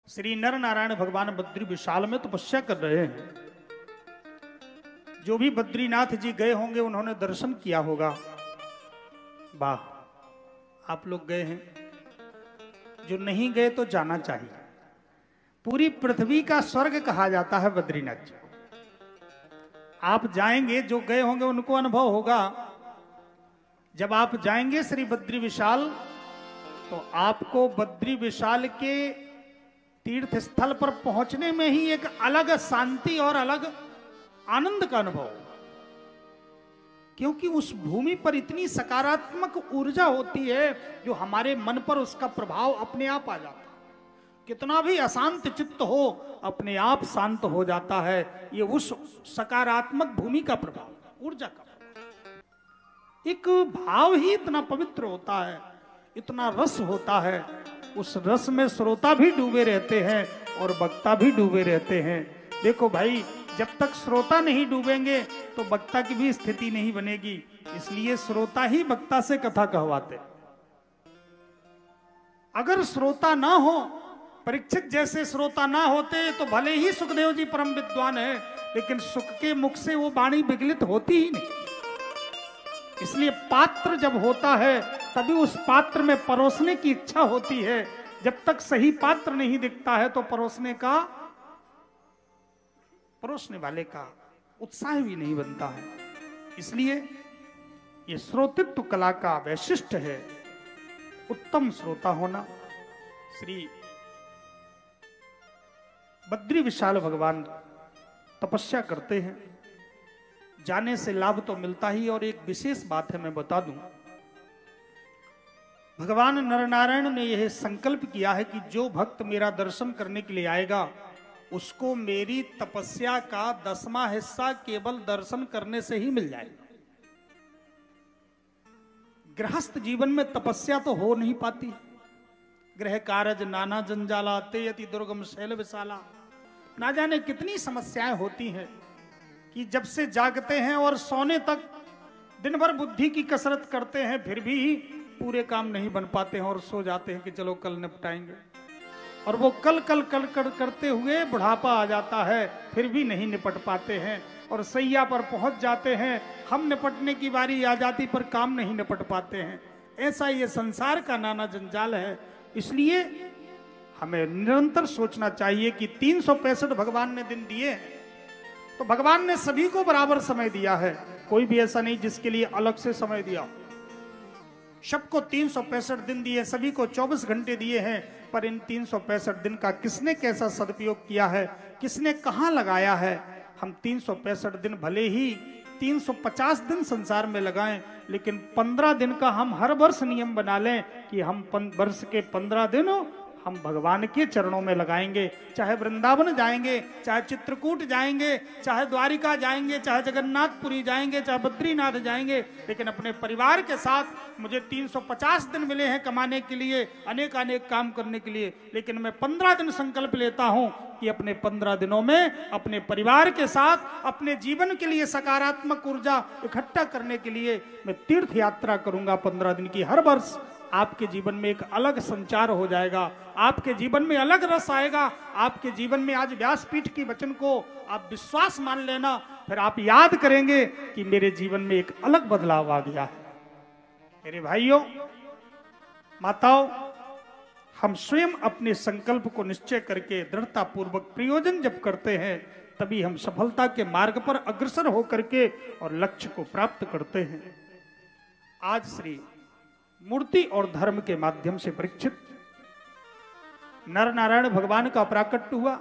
श्री नर नारायण भगवान बद्री विशाल में तपस्या कर रहे हैं। जो भी बद्रीनाथ जी गए होंगे उन्होंने दर्शन किया होगा। वाह, आप लोग गए हैं। जो नहीं गए तो जाना चाहिए। पूरी पृथ्वी का स्वर्ग कहा जाता है बद्रीनाथ जी। आप जाएंगे, जो गए होंगे उनको अनुभव होगा। जब आप जाएंगे श्री बद्री विशाल, तो आपको बद्री विशाल के तीर्थ स्थल पर पहुंचने में ही एक अलग शांति और अलग आनंद का अनुभव होगा। क्योंकि उस भूमि पर इतनी सकारात्मक ऊर्जा होती है जो हमारे मन पर उसका प्रभाव अपने आप आ जाता है। कितना भी अशांत चित्त हो, अपने आप शांत हो जाता है। ये उस सकारात्मक भूमि का प्रभाव, ऊर्जा का प्रभाव। एक भाव ही इतना पवित्र होता है, इतना रस होता है। उस रस में श्रोता भी डूबे रहते हैं और वक्ता भी डूबे रहते हैं। देखो भाई, जब तक श्रोता नहीं डूबेंगे तो वक्ता की भी स्थिति नहीं बनेगी। इसलिए श्रोता ही वक्ता से कथा कहवाते। अगर श्रोता ना हो, परीक्षित जैसे श्रोता ना होते तो भले ही सुखदेव जी परम विद्वान है, लेकिन सुख के मुख से वो वाणी विगलित होती ही नहीं। इसलिए पात्र जब होता है तभी उस पात्र में परोसने की इच्छा होती है। जब तक सही पात्र नहीं दिखता है तो परोसने वाले का उत्साह भी नहीं बनता है। इसलिए ये श्रोतित्व कला का वैशिष्ट है, उत्तम श्रोता होना। श्री बद्री विशाल भगवान तपस्या करते हैं। जाने से लाभ तो मिलता ही, और एक विशेष बात है मैं बता दूं। भगवान नरनारायण ने यह संकल्प किया है कि जो भक्त मेरा दर्शन करने के लिए आएगा उसको मेरी तपस्या का 10वां हिस्सा केवल दर्शन करने से ही मिल जाएगा। गृहस्थ जीवन में तपस्या तो हो नहीं पाती। गृह कारज नाना जंजाला ते यति दुर्गम शैल विशाला। ना जाने कितनी समस्याएं होती हैं कि जब से जागते हैं और सोने तक दिन भर बुद्धि की कसरत करते हैं, फिर भी पूरे काम नहीं बन पाते हैं और सो जाते हैं कि चलो कल निपटाएंगे। और वो कल करते हुए बुढ़ापा आ जाता है, फिर भी नहीं निपट पाते हैं। और सैया पर पहुंच जाते हैं, हम निपटने की बारी आ जाती पर काम नहीं निपट पाते हैं। ऐसा ये संसार का नाना जंजाल है। इसलिए हमें निरंतर सोचना चाहिए कि 365 भगवान ने दिन दिए, तो भगवान ने सभी को बराबर समय दिया है। कोई भी ऐसा नहीं जिसके लिए अलग से समय दिया। सबको 365 दिन दिए, सभी को 24 घंटे दिए हैं। पर इन 365 दिन का किसने कैसा सदुपयोग किया है, किसने कहां लगाया है। हम 365 दिन भले ही 350 दिन संसार में लगाएं, लेकिन 15 दिन का हम हर वर्ष नियम बना लें कि हम वर्ष के 15 दिन हम भगवान के चरणों में लगाएंगे। चाहे वृंदावन जाएंगे, चाहे चित्रकूट जाएंगे, चाहे द्वारिका जाएंगे, चाहे जगन्नाथपुरी जाएंगे, चाहे बद्रीनाथ जाएंगे, लेकिन अपने परिवार के साथ। मुझे 350 दिन मिले हैं कमाने के लिए, अनेक अनेक काम करने के लिए, लेकिन मैं 15 दिन संकल्प लेता हूं कि अपने 15 दिनों में अपने परिवार के साथ अपने जीवन के लिए सकारात्मक ऊर्जा इकट्ठा करने के लिए मैं तीर्थ यात्रा करूंगा 15 दिन की। हर वर्ष आपके जीवन में एक अलग संचार हो जाएगा, आपके जीवन में अलग रस आएगा। आपके जीवन में आज व्यासपीठ की वचन को आप विश्वास मान लेना, फिर आप याद करेंगे कि मेरे जीवन में एक अलग बदलाव आ गया है। मेरे भाइयों, माताओं, हम स्वयं अपने संकल्प को निश्चय करके दृढ़ता पूर्वक प्रयोजन जब करते हैं, तभी हम सफलता के मार्ग पर अग्रसर होकर के और लक्ष्य को प्राप्त करते हैं। आज श्री मूर्ति और धर्म के माध्यम से परीक्षित नर नारायण भगवान का प्राकट्य हुआ।